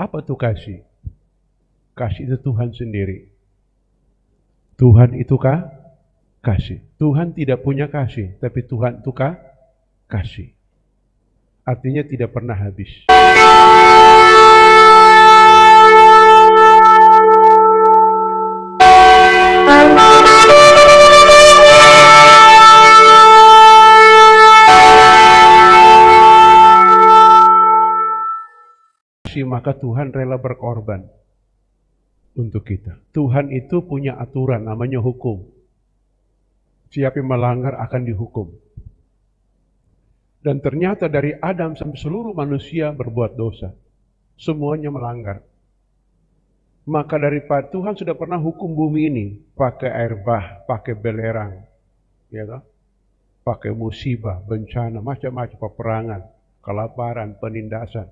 Apa itu kasih? Kasih itu Tuhan sendiri. Tuhan itu kasih. Tuhan tidak punya kasih, tapi Tuhan itu kasih. Artinya tidak pernah habis. Maka Tuhan rela berkorban untuk kita. Tuhan itu punya aturan, namanya hukum. Siapa yang melanggar akan dihukum. Dan ternyata dari Adam sampai seluruh manusia berbuat dosa. Semuanya melanggar. Maka daripada Tuhan sudah pernah hukum bumi ini, pakai air bah, pakai belerang, ya kan? Pakai musibah, bencana, macam-macam peperangan, kelaparan, penindasan.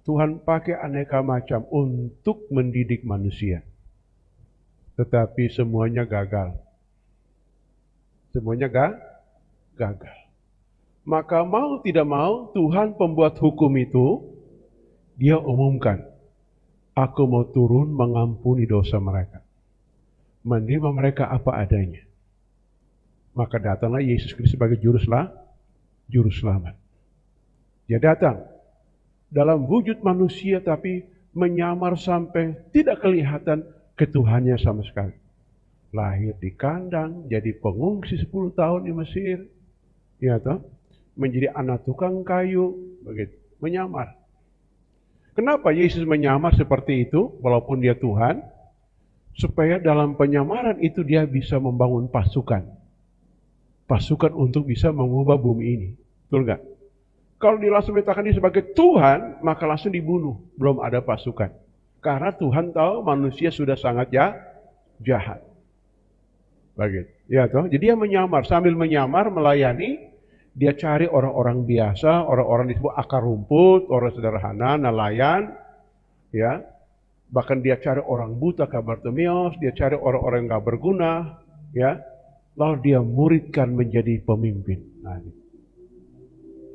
Tuhan pakai aneka macam untuk mendidik manusia. Tetapi semuanya gagal. Semuanya gagal. Maka mau tidak mau, Tuhan pembuat hukum itu, Dia umumkan, aku mau turun mengampuni dosa mereka. Menerima mereka apa adanya. Maka datanglah Yesus Kristus sebagai juru selamat. Dia datang dalam wujud manusia tapi menyamar sampai tidak kelihatan ketuhannya sama sekali. Lahir di kandang, jadi pengungsi 10 tahun di Mesir, ya toh? Menjadi anak tukang kayu, begitu, menyamar. Kenapa Yesus menyamar seperti itu walaupun dia Tuhan? Supaya dalam penyamaran itu dia bisa membangun pasukan. Pasukan untuk bisa mengubah bumi ini. Betul enggak? Kalau dia langsung letakkan dia sebagai Tuhan, maka langsung dibunuh. Belum ada pasukan. Karena Tuhan tahu manusia sudah sangat jahat. Begitu. Ya toh? Jadi dia menyamar. Sambil menyamar, melayani, dia cari orang-orang biasa, orang-orang disebut akar rumput, orang sederhana, nelayan. Ya. Bahkan dia cari orang buta, kayak Bartimeus, dia cari orang-orang yang gak berguna. Ya. Lalu dia muridkan menjadi pemimpin. Nah,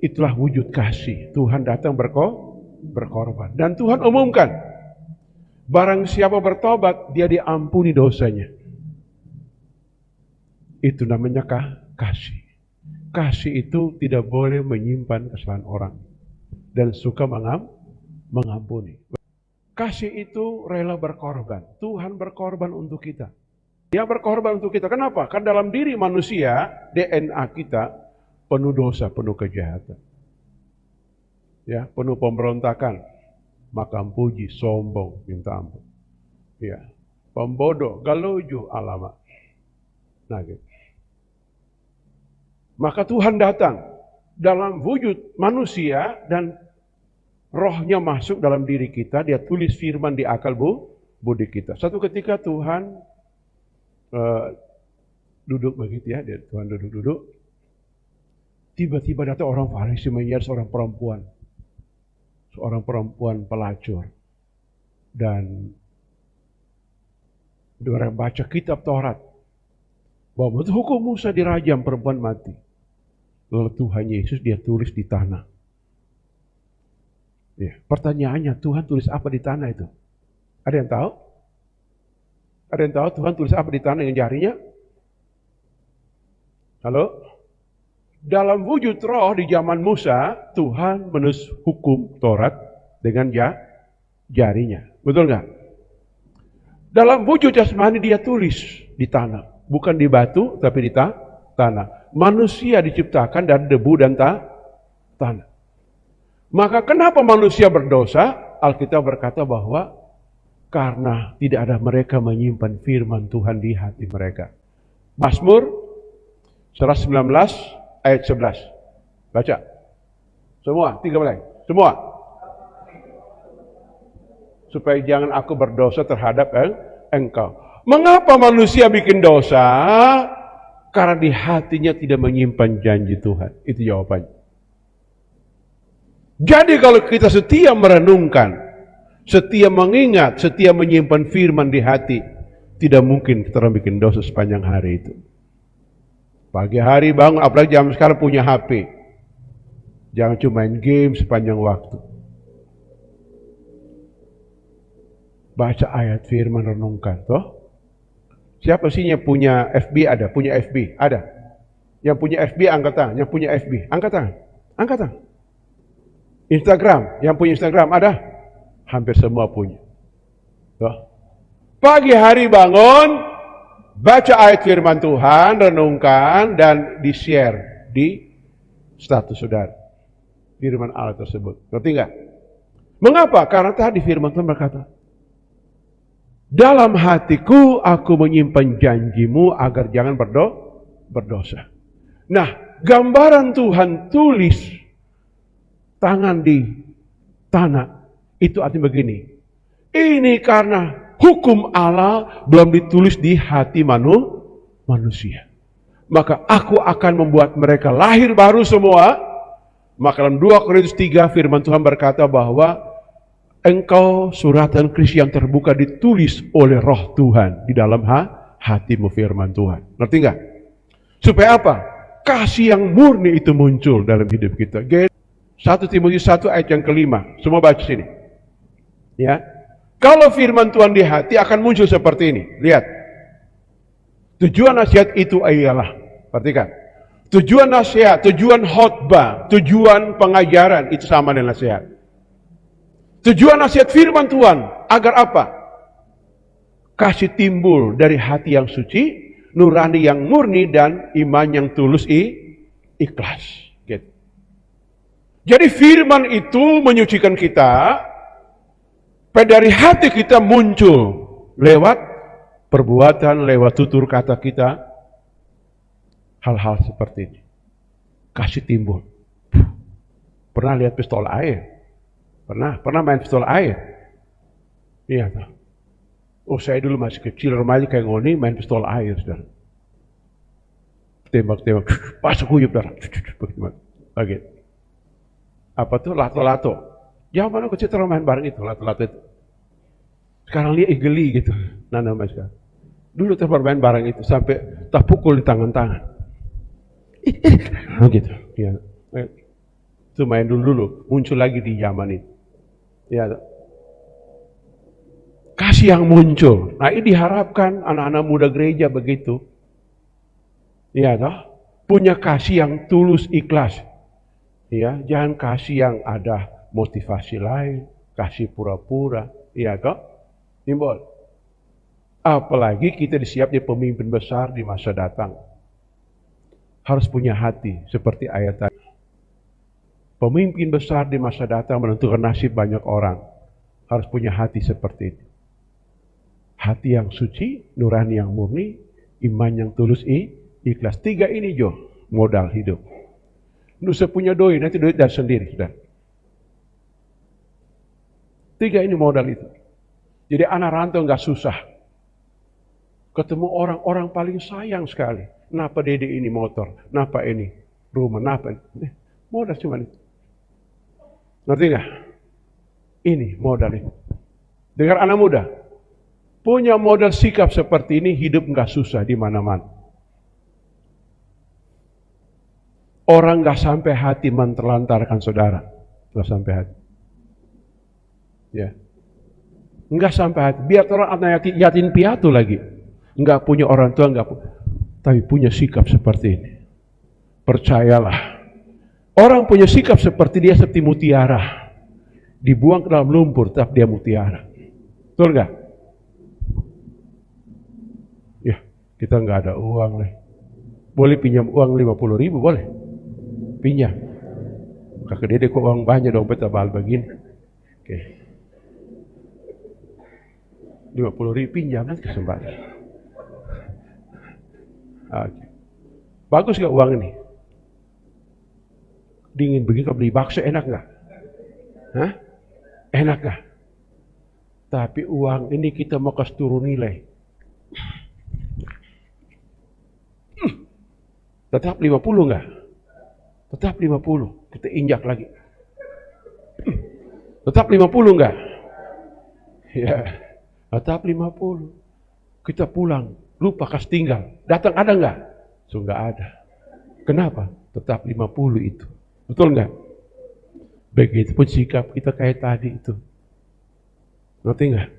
itulah wujud kasih. Tuhan datang berkorban. Dan Tuhan umumkan, barang siapa bertobat, dia diampuni dosanya. Itu namanya kasih. Kasih itu tidak boleh menyimpan kesalahan orang. Dan suka mengampuni. Kasih itu rela berkorban. Tuhan berkorban untuk kita. Dia berkorban untuk kita. Kenapa? Karena dalam diri manusia, DNA kita, penuh dosa, penuh kejahatan. Ya, penuh pemberontakan, makam puji, sombong, minta ampun. Ya, pembodoh, galojo, alamak. Nah, gitu. Maka Tuhan datang dalam wujud manusia dan rohnya masuk dalam diri kita, dia tulis firman di akal budi kita. Satu ketika Tuhan duduk begitu ya, Tuhan duduk. Tiba-tiba datang orang Farisi menyeret seorang perempuan pelacur. Dan orang baca kitab Taurat bahwa menurut hukum Musa dirajam perempuan mati. Lalu Tuhan Yesus dia tulis di tanah. Ya, pertanyaannya, Tuhan tulis apa di tanah itu? Ada yang tahu? Ada yang tahu Tuhan tulis apa di tanah yang jarinya? Halo? Dalam wujud roh di zaman Musa, Tuhan menulis hukum Taurat dengan jarinya. Betul nggak? Dalam wujud jasmani dia tulis di tanah. Bukan di batu, tapi di tanah. Manusia diciptakan dari debu dan tanah. Maka kenapa manusia berdosa? Alkitab berkata bahwa karena tidak ada mereka menyimpan firman Tuhan di hati mereka. Mazmur 119 ayat 11. Baca. Semua, 3 mulai. Semua. Supaya jangan aku berdosa terhadap engkau. Mengapa manusia bikin dosa? Karena di hatinya tidak menyimpan janji Tuhan. Itu jawabannya. Jadi kalau kita setia merenungkan, setia mengingat, setia menyimpan firman di hati, tidak mungkin kita bikin dosa sepanjang hari itu. Pagi hari bangun, apalagi zaman sekarang punya HP. Jangan cuma main game sepanjang waktu. baca ayat firman, renungkan. Toh? Siapa sih yang punya FB ada? Punya FB? Ada? Yang punya FB angkat tangan. Yang punya FB angkat tangan. Angkat tangan. Instagram, yang punya Instagram ada? Hampir semua punya. Toh? Pagi hari bangun, baca ayat firman Tuhan, renungkan, dan di-share di status saudara. Firman Allah tersebut. Ngerti nggak? Mengapa? Karena tadi firman Tuhan berkata, dalam hatiku aku menyimpan janjimu agar jangan berdosa. Nah, gambaran Tuhan tulis tangan di tanah, itu artinya begini. Ini karena hukum Allah belum ditulis di hati manusia. Maka aku akan membuat mereka lahir baru semua. Maka dalam 2 Korintus 3 firman Tuhan berkata bahwa engkau suratan Kristus yang terbuka ditulis oleh roh Tuhan di dalam hatimu firman Tuhan. Ngerti nggak? Supaya apa? Kasih yang murni itu muncul dalam hidup kita. 1 Timotius 1 ayat yang kelima. Semua baca sini. Ya. Kalau firman Tuhan di hati akan muncul seperti ini. Lihat. Tujuan nasihat itu ialah, perhatikan. Tujuan nasihat, tujuan khotbah, tujuan pengajaran itu sama dengan nasihat. Tujuan nasihat firman Tuhan agar apa? Kasih timbul dari hati yang suci, nurani yang murni, dan iman yang tulus ikhlas. Gitu. Jadi firman itu menyucikan kita, dari hati kita muncul lewat perbuatan, lewat tutur kata kita, hal-hal seperti ini. Kasih timbul. Pernah lihat pistol air? Pernah main pistol air? Iya. Oh, saya dulu masih kecil, remaja kayak ngoni, main pistol air, saudara. Tembak-tembak, pasuk kuyup, saudara. Lagi. Apa tuh? Lato-lato. Zaman kecil terus main bareng itu, lato-lato itu. Sekarang lihat geli gitu. Nama sekarang. Dulu terus main bareng itu, sampai tak pukul di tangan-tangan. Gitu. Ya. Itu main dulu, muncul lagi di zaman itu. Ya, kasih yang muncul. Nah, ini diharapkan anak-anak muda gereja begitu. Ya, toh? Punya kasih yang tulus ikhlas. Ya, jangan kasih yang ada motivasi lain, kasih pura-pura. Ya, toh? Timbul. Apalagi kita disiap jadi pemimpin besar di masa datang. Harus punya hati seperti ayat tadi. Pemimpin besar di masa datang menentukan nasib banyak orang. Harus punya hati seperti ini. Hati yang suci, nurani yang murni, iman yang tulus, ikhlas. 3 ini Jo, modal hidup. Nusa punya doi, nanti duit dari sendiri. Sudah. 3 ini modal itu. Jadi anak rantau nggak susah. Ketemu orang-orang paling sayang sekali. Kenapa Dede ini motor? Kenapa ini rumah? Kenapa ini? Modal cuma itu. Ngerti nggak? Ini modal itu. Dengar anak muda, punya modal sikap seperti ini, hidup nggak susah di mana-mana. Orang nggak sampai hati menterlantarkan saudara, nggak sampai hati. Ya, nggak sampai hati. Biar orang anak yatim piatu lagi, nggak punya orang tua, tapi punya sikap seperti ini. Percayalah. Orang punya sikap seperti dia seperti mutiara. Dibuang ke dalam lumpur, tetap dia mutiara. Betul nggak? Ya, kita nggak ada uang nih. Boleh pinjam uang 50.000, boleh? Pinjam. Kakak Dede kok uang banyak dong, tebal begini. Oke. 50.000 pinjam nanti kesempatan. Oke. Bagus nggak uang ini? Dingin begini, kalau beli bakso enak nggak? Hah? Enak nggak? Tapi uang ini kita mau kasih turun nilai. Tetap 50 nggak? Tetap 50. Kita injak lagi. Tetap 50 nggak? Ya, tetap 50. Kita pulang, lupa kas tinggal. Datang ada nggak? So nggak ada. Kenapa? Tetap 50 itu. Betul nggak? Begitu pun sikap kita kayak tadi itu. Ngerti nggak?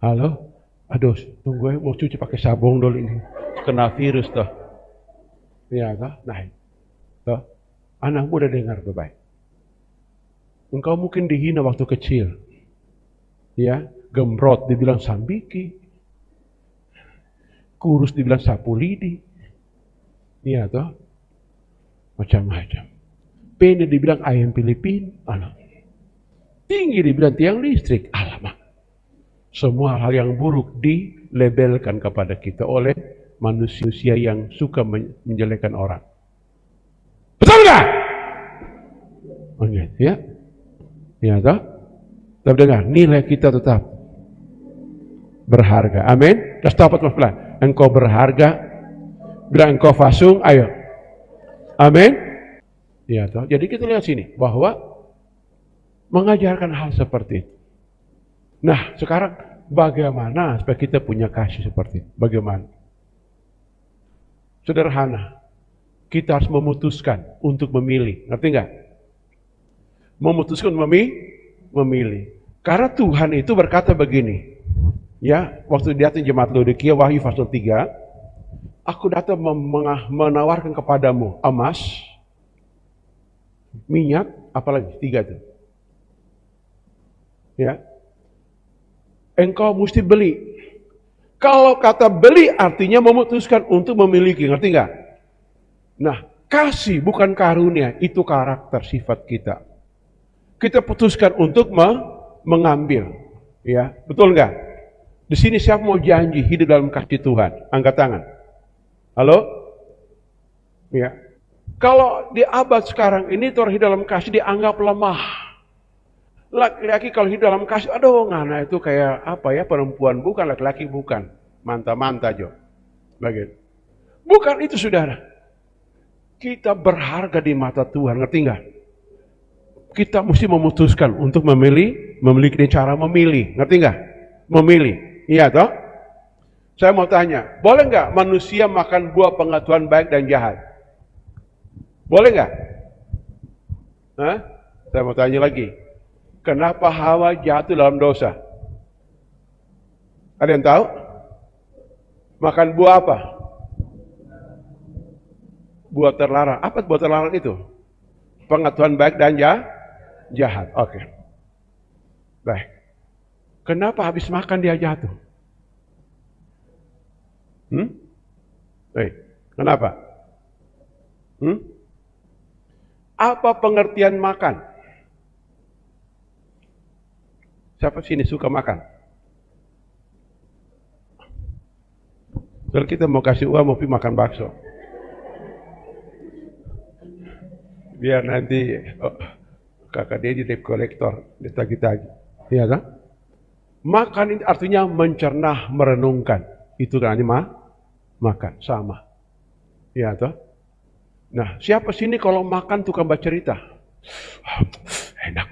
Halo? Aduh, tunggu mau cuci pakai sabun dulu ini. Kena virus toh. Iya toh? Nah, toh. Anak muda dengar baik. Engkau mungkin dihina waktu kecil. Ya, gembrot dibilang sambiki. Kurus dibilang sapu lidi. Iya toh? Macam-macam. Pendek dibilang ayam Filipin. Alah. Tinggi dibilang tiang listrik. Alamak. Semua hal yang buruk dilabelkan kepada kita oleh manusia yang suka menjelekkan orang. Betul nggak? Oke, ya. Ya toh? Tapi dengar, nilai kita tetap berharga. Amin. Dah dapat pelan. Engkau berharga. Bila engkau fasung, ayo. Amin. Ya toh. Jadi kita lihat sini bahwa mengajarkan hal seperti itu. Nah, sekarang bagaimana supaya kita punya kasih seperti itu? Bagaimana? Sederhana. Kita harus memutuskan untuk memilih. Ngerti nggak? Memutuskan memilih. Karena Tuhan itu berkata begini. Ya, waktu dia datang jemaat Laodikia, Wahyu pasal 3, aku datang menawarkan kepadamu emas, minyak, apalagi 3 itu. Ya. Engkau mesti beli. Kalau kata beli artinya memutuskan untuk memiliki, ngerti nggak? Nah, kasih bukan karunia, itu karakter sifat kita. Kita putuskan untuk mengambil, ya, betul nggak? Di sini siapa mau janji hidup dalam kasih Tuhan? Angkat tangan. Halo? Ya. Kalau di abad sekarang ini orang hidup dalam kasih dianggap lemah. Laki-laki kalau hidup dalam kasih, aduh ngana itu kayak apa ya, perempuan bukan, laki-laki bukan. Manta-manta jo. Bagian. Bukan itu saudara. Kita berharga di mata Tuhan, ngerti nggak? Kita mesti memutuskan untuk memiliki cara memilih, ngerti nggak? Memilih, iya toh? Saya mau tanya, boleh nggak manusia makan buah pengetahuan baik dan jahat? Boleh nggak? Hah? Saya mau tanya lagi. Kenapa Hawa jatuh dalam dosa? Ada yang tahu? Makan buah apa? Buah terlarang. Apa buah terlarang itu? Pengetahuan baik dan jahat. Oke. Baik. Kenapa habis makan dia jatuh? Kenapa? Apa pengertian makan? Siapa sini suka makan? Kalau kita mau kasih uang, mau pergi makan bakso. Biar nanti kakak dia di debt collector, ditagi-tagi. Iya kan? Makan itu artinya mencerna, merenungkan. Itu kan makan, sama. Iya toh? Nah, siapa sini kalau makan tukang baca cerita? Enak.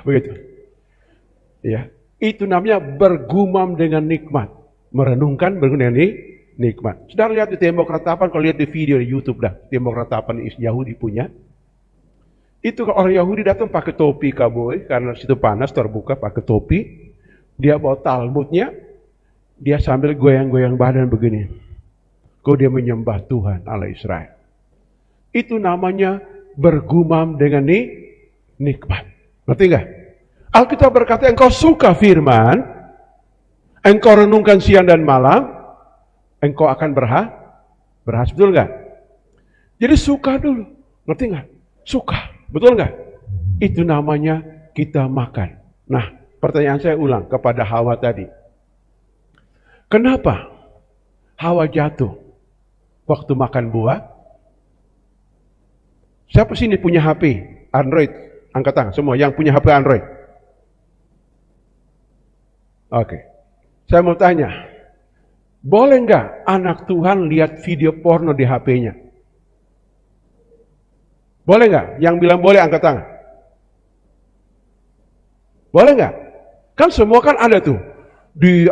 Begitu. Ya, itu namanya bergumam dengan nikmat. Merenungkan dengan nikmat. Sudah lihat di tembok ratapan, kalau lihat di video di YouTube dah, tembok ratapan Yahudi punya. Itu kalau orang Yahudi datang pakai topi kaboy, karena situ panas, terbuka pakai topi. Dia bawa Talmudnya, dia sambil goyang-goyang badan begini. Kok dia menyembah Tuhan Allah Israel. Itu namanya bergumam dengan nikmat. Ngerti nggak? Alkitab berkata, engkau suka firman, engkau renungkan siang dan malam, engkau akan berhasil, betul nggak? Jadi suka dulu, ngerti nggak? Suka, betul nggak? Itu namanya kita makan. Nah, pertanyaan saya ulang kepada Hawa tadi. Kenapa Hawa jatuh waktu makan buah? Siapa sini punya HP Android? Angkat tangan, semua yang punya HP Android. Oke, saya mau tanya, boleh nggak anak Tuhan lihat video porno di HP-nya? Boleh nggak? Yang bilang boleh angkat tangan. Boleh nggak? Kan semua kan ada tuh di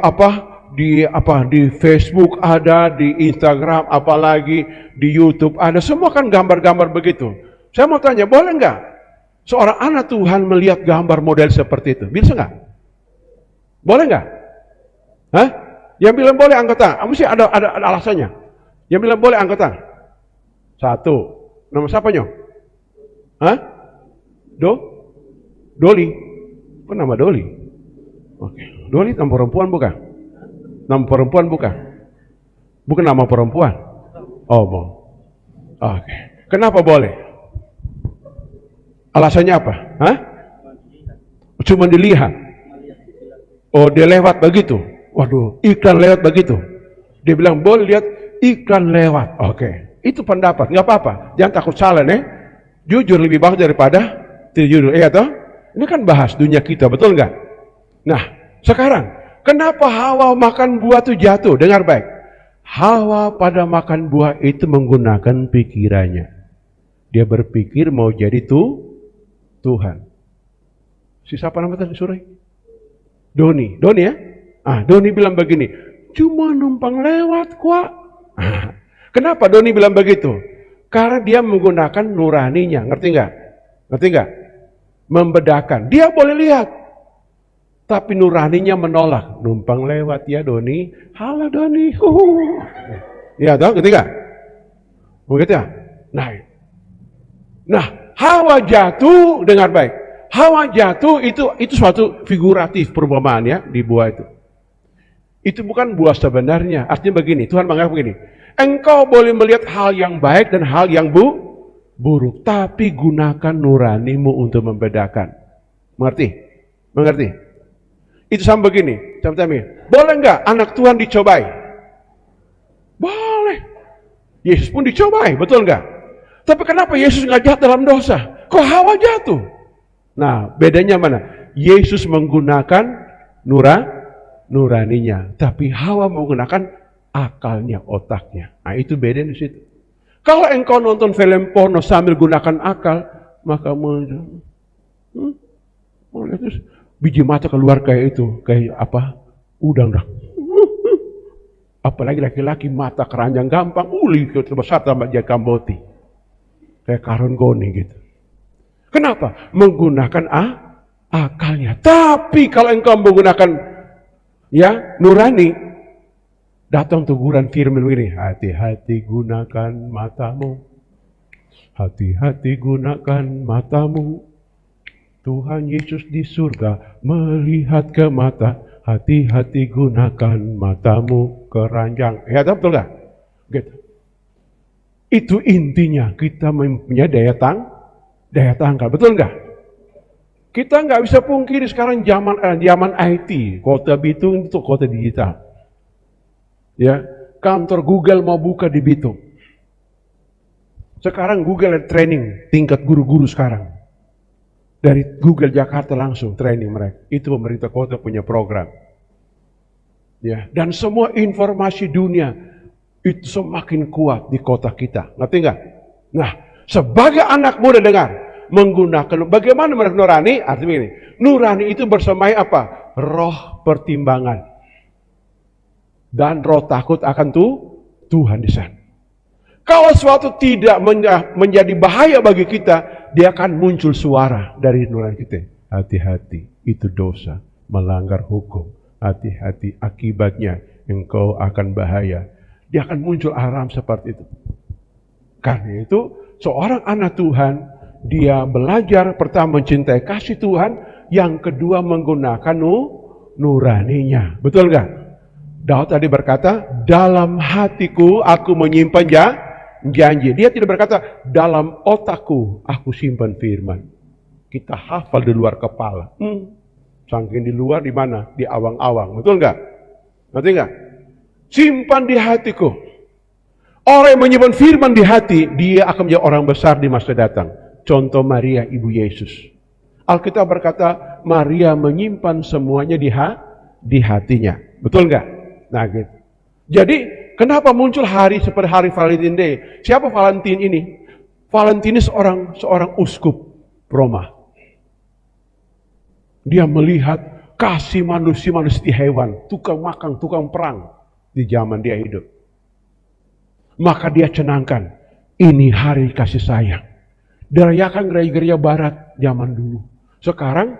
Facebook ada, di Instagram, apalagi di YouTube ada, semua kan gambar-gambar begitu. Saya mau tanya, boleh nggak seorang anak Tuhan melihat gambar model seperti itu? Bisa nggak? Boleh nggak? Hah? Yang bilang boleh angkat tangan. Mesti ada alasannya. Yang bilang boleh angkat tangan. 1. Nama siapa nyong? Hah? Doli. Apa nama Doli? Oke. Doli nama perempuan bukan? Nama perempuan bukan? Bukan nama perempuan. Oh, mau. Oke. Kenapa boleh? Alasannya apa? Hah? Cuma dilihat. Oh, dia lewat begitu. Waduh, iklan lewat begitu. Dia bilang boleh lihat iklan lewat. Oke. Itu pendapat, nggak apa-apa. Jangan takut salah nih. Jujur lebih bagus daripada tidak jujur. Iya toh? Ini kan bahas dunia kita, betul nggak? Nah, sekarang kenapa Hawa makan buah itu jatuh? Dengar baik. Hawa pada makan buah itu menggunakan pikirannya. Dia berpikir mau jadi Tuhan. Si siapa nama tadi sore? Doni ya? Doni bilang begini, cuma numpang lewat kuat. Kenapa Doni bilang begitu? Karena dia menggunakan nuraninya, ngerti nggak? Membedakan. Dia boleh lihat, tapi nuraninya menolak. Numpang lewat ya Doni. Halo Doni. Ya tahu, ngerti nggak? Begitu ya? Nah, Hawa jatuh, dengar baik. Hawa jatuh itu suatu figuratif perumpamaan ya di buah itu. Itu bukan buah sebenarnya. Artinya begini, Tuhan mengatakan begini. Engkau boleh melihat hal yang baik dan hal yang buruk, tapi gunakan nuranimu untuk membedakan. Mengerti? Itu sama begini. Boleh nggak anak Tuhan dicobai? Boleh. Yesus pun dicobai, betul nggak? Tapi kenapa Yesus nggak jatuh dalam dosa? Kok Hawa jatuh? Nah, bedanya mana? Yesus menggunakan nuraninya, tapi Hawa menggunakan akalnya, otaknya. Nah, itu beda di situ. Kalau engkau nonton film porno sambil gunakan akal, maka terus biji mata keluar kayak itu, kayak apa? Udang dah. Apalagi laki-laki mata keranjang gampang, terbesar tambah dia Kamboti. Kayak Karun Goni gitu. Kenapa? Menggunakan akalnya. Tapi kalau engkau menggunakan nurani, datang teguran firman begini, hati-hati gunakan matamu. Hati-hati gunakan matamu. Tuhan Yesus di surga melihat ke mata. Hati-hati gunakan matamu keranjang. Ya, betul nggak? Gitu. Itu intinya kita mempunyai daya tangkal, betul nggak? Kita nggak bisa pungkiri sekarang zaman IT, Kota Bitung itu kota digital. Ya, kantor Google mau buka di Bitung. Sekarang Google training tingkat guru-guru sekarang. Dari Google Jakarta langsung training mereka. Itu pemerintah kota punya program. Ya, dan semua informasi dunia itu semakin kuat di kota kita. Ngerti nggak? Nah, sebagai anak muda dengar, menggunakan bagaimana mereka nurani? Artinya ini, nurani itu bersemai apa? Roh pertimbangan dan roh takut akan Tuhan di sana. Kalau suatu tidak menjadi bahaya bagi kita, dia akan muncul suara dari nurani kita. Hati-hati, itu dosa, melanggar hukum. Hati-hati, akibatnya engkau akan bahaya. Dia akan muncul alarm seperti itu. Karena itu, seorang anak Tuhan, dia belajar pertama mencintai kasih Tuhan, yang kedua menggunakan nuraninya. Betul nggak? Daud tadi berkata, dalam hatiku aku menyimpan janji. Dia tidak berkata, dalam otakku aku simpan firman. Kita hafal di luar kepala. Saking di luar di mana? Di awang-awang. Betul nggak? Ngerti nggak? Simpan di hatiku. Orang yang menyimpan firman di hati, dia akan menjadi orang besar di masa datang. Contoh Maria, ibu Yesus. Alkitab berkata, Maria menyimpan semuanya di hatinya. Betul nggak? Nah gitu. Jadi, kenapa muncul hari seperti hari Valentine Day? Siapa Valentine ini? Valentine seorang uskup Roma. Dia melihat kasih manusia di hewan, tukang makan, tukang perang di zaman dia hidup. Maka dia cenangkan, ini hari kasih sayang. Dirayakan gereja-gereja barat zaman dulu. Sekarang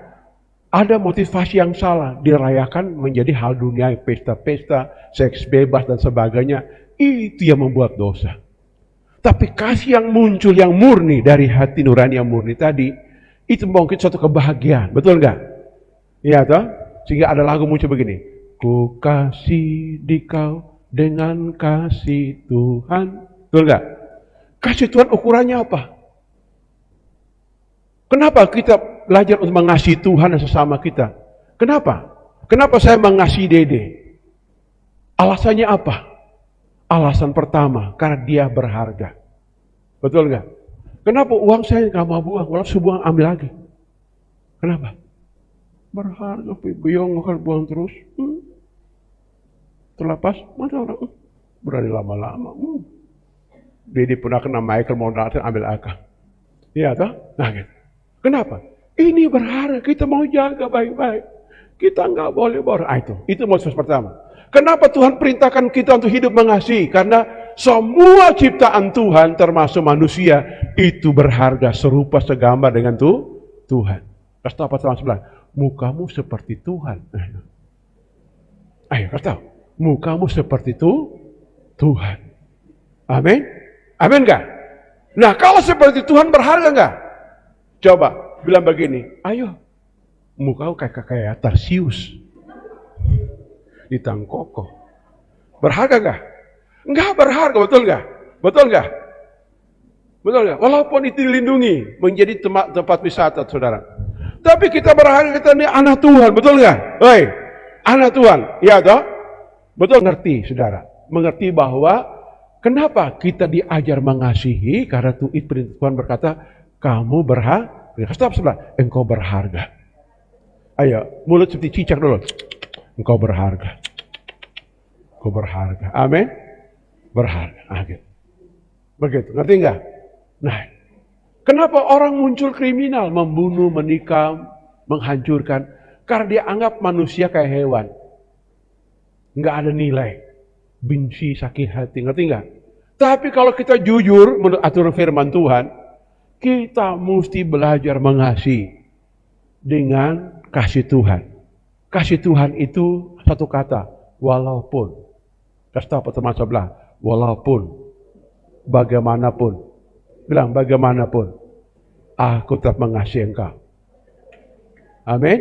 Ada motivasi yang salah, dirayakan menjadi hal dunia, pesta-pesta, seks bebas dan sebagainya. Itu yang membuat dosa. Tapi kasih yang muncul yang murni dari hati nurani yang murni tadi, itu mungkin suatu kebahagiaan, betul nggak? Iya toh? Sehingga ada lagu muncul begini. Ku kasih di kau dengan kasih Tuhan. Betul nggak? Kasih Tuhan ukurannya apa? Kenapa kita belajar untuk mengasihi Tuhan dan sesama kita? Kenapa? Kenapa saya mengasihi Dede? Alasannya apa? Alasan pertama, karena dia berharga. Betul nggak? Kenapa uang saya nggak mau buang? Walau sebuang ambil lagi. Kenapa? Berharga, biong akan buang terus. Terlepas, masa orang berani lama-lama. Dede pernah kena Michael mau datang ambil akal. Iya toh? Nah gitu. Kenapa? Ini berharga, kita mau jaga baik-baik. Kita nggak boleh boros. Itu motivasi pertama. Kenapa Tuhan perintahkan kita untuk hidup mengasihi? Karena semua ciptaan Tuhan termasuk manusia itu berharga serupa segambar dengan Tuhan. Kasih tahu pasal sebelah, mukamu seperti Tuhan. Ayo kasih tahu, mukamu seperti Tuhan. Amin. Amin nggak? Nah kalau seperti Tuhan berharga nggak? Coba bilang begini, ayo, muka kayak Tarsius di Tangkoko. Berharga gak? Enggak berharga, betul gak? Betul gak? Betul gak? Walaupun itu dilindungi, menjadi tempat wisata, saudara. Tapi kita berharga, kita ini anak Tuhan, betul gak? Hei, anak Tuhan, ya toh? Betul, ngerti, saudara. Mengerti bahwa kenapa kita diajar mengasihi, karena Tuhan berkata, kamu berharga. Stop sebelah. Engkau berharga. Ayo, mulut seperti cicak dulu. Engkau berharga. Engkau berharga. Amin. Berharga. Begitu. Ngerti enggak? Nah, kenapa orang muncul kriminal, membunuh, menikam, menghancurkan? Karena dia anggap manusia kayak hewan. Enggak ada nilai. Benci, sakit hati. Ngerti enggak? Tapi kalau kita jujur menurut aturan firman Tuhan, kita mesti belajar mengasihi dengan kasih Tuhan. Kasih Tuhan itu satu kata, walaupun. Kasih tahu teman sebelah, walaupun, bagaimanapun. Bilang bagaimanapun, aku tetap mengasihi engkau. Amin.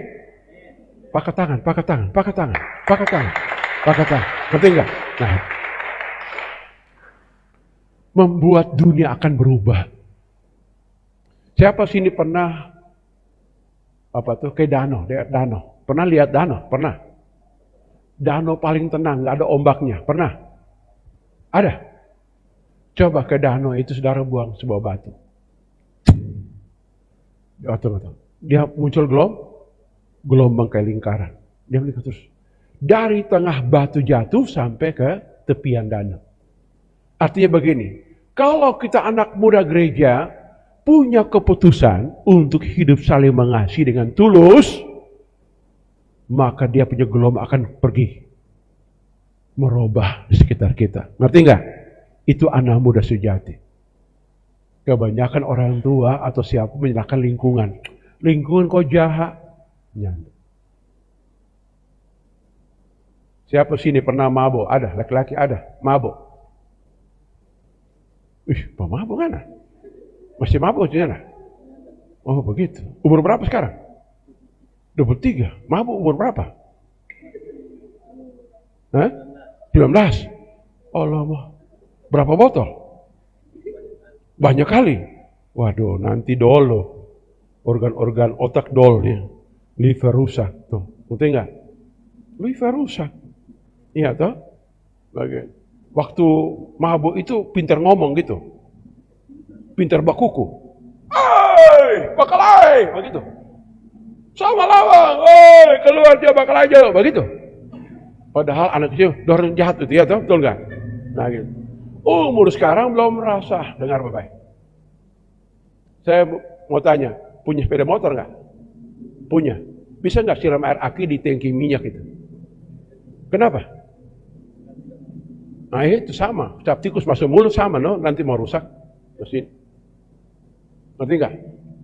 Pakai tangan, pakai tangan, pakai tangan, pakai tangan, pakai tangan. Ngerti enggak? Nah, membuat dunia akan berubah. Siapa sini pernah ke danau, danau? Pernah lihat danau? Pernah? Danau paling tenang, nggak ada ombaknya. Pernah? Ada? Coba ke danau itu saudara buang sebuah batu. Dia muncul gelombang kayak lingkaran. Dia melingkar terus. Dari tengah batu jatuh sampai ke tepian danau. Artinya begini, kalau kita anak muda gereja, punya keputusan untuk hidup saling mengasihi dengan tulus, maka dia punya gelombang akan pergi merubah di sekitar kita. Ngerti nggak? Itu anak muda sejati. Kebanyakan orang tua atau siapa menyalahkan lingkungan. Lingkungan kok jahat. Siapa sini pernah mabuk? Ada, laki-laki ada, mabuk. Pemabuk kan? Masih mabuk saudara? Oh begitu. Umur berapa sekarang? 23. Mabuk umur berapa? 19. Allah, berapa botol? Banyak kali. Waduh, nanti dolo. Organ-organ otak dol ya. Liver rusak. Tuh, ngerti nggak? Liver rusak. Iya toh? Waktu mabuk itu pintar ngomong gitu. Pintar bakuku. Hai, bakalai, begitu. Sama lawang, oi, keluar dia bakal aja, begitu. Padahal anak kecil orang jahat itu ya, betul nggak? Nah gitu. Umur sekarang belum merasa, dengar baik-baik. Saya mau tanya, punya sepeda motor nggak? Punya. Bisa nggak siram air aki di tangki minyak itu? Kenapa? Nah itu sama, cap tikus masuk mulut sama, no? Nanti mau rusak mesin. Ngerti nggak?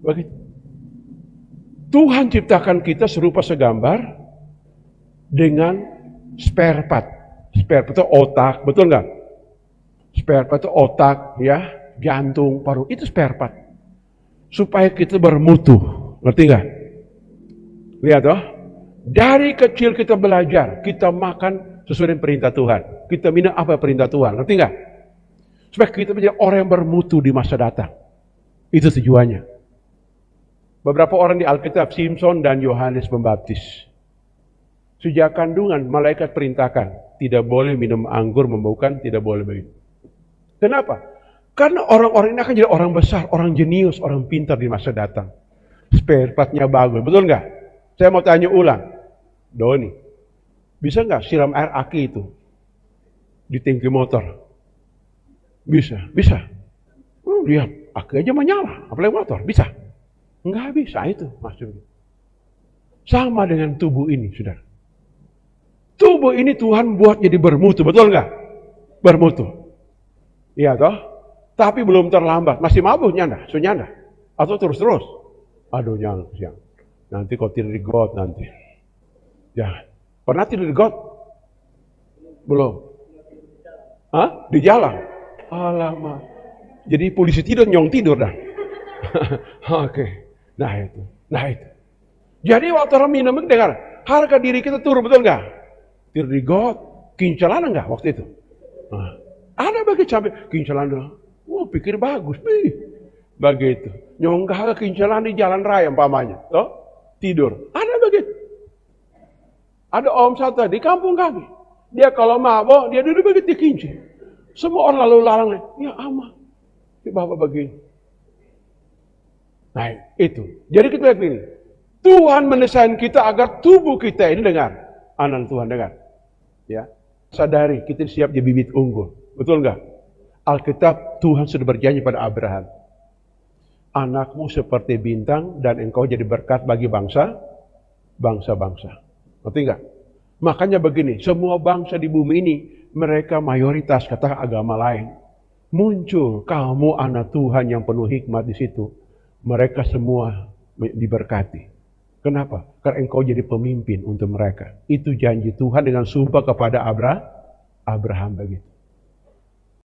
Begitu. Tuhan ciptakan kita serupa segambar dengan spare part. Spare part itu otak, betul nggak? Spare part itu otak, ya, jantung, paru, itu spare part. Supaya kita bermutu, ngerti nggak? Lihat toh, dari kecil kita belajar, kita makan sesuai dengan perintah Tuhan. Kita minum apa perintah Tuhan, ngerti nggak? Supaya kita menjadi orang yang bermutu di masa datang. Itu tujuannya. Beberapa orang di Alkitab, Simpson dan Yohanes Pembaptis. Sejak kandungan, malaikat perintahkan, tidak boleh minum anggur membaukan, tidak boleh begitu. Kenapa? Karena orang-orang ini akan jadi orang besar, orang jenius, orang pintar di masa datang. Spare partnya bagus, betul nggak? Saya mau tanya ulang, Doni, bisa nggak siram air aki itu di tangki motor? Bisa, bisa. Lihat, aki aja menyala, apalagi motor, bisa. Nggak bisa itu maksudnya. Sama dengan tubuh ini, saudara. Tubuh ini Tuhan buat jadi bermutu, betul nggak? Bermutu. Iya toh? Tapi belum terlambat. Masih mabuk nyanda, sunyanda. Atau terus-terus. Aduh jangan. Nanti kau tidur di got nanti. Jangan. Pernah tidur di got? Belum. Hah? Di jalan? Alamak. Jadi polisi tidur, nyong tidur dah. Oke. Nah itu. Jadi waktu orang minum, dengar, harga diri kita turun, betul nggak? Tidur di got, kincalan nggak waktu itu? Nah, ada bagi sampai kincalan doang. Wah, pikir bagus, begitu. Nyonggah ke kincalan di jalan raya umpamanya, toh tidur. Ada begitu. Ada om satu di kampung kami. Dia kalau mabok, dia duduk begitu kinci. Semua orang lalu lalang, ya aman. Si bapak begini. Nah itu. Jadi kita lihat ini. Tuhan mendesain kita agar tubuh kita ini dengar. Anak Tuhan dengar. Ya, sadari kita siap jadi bibit unggul. Betul nggak? Alkitab Tuhan sudah berjanji pada Abraham. Anakmu seperti bintang dan engkau jadi berkat bagi bangsa-bangsa. Ngerti nggak? Makanya begini, semua bangsa di bumi ini mereka mayoritas kata agama lain. Muncul kamu anak Tuhan yang penuh hikmat di situ. Mereka semua diberkati. Kenapa? Karena engkau jadi pemimpin untuk mereka. Itu janji Tuhan dengan sumpah kepada Abraham begitu.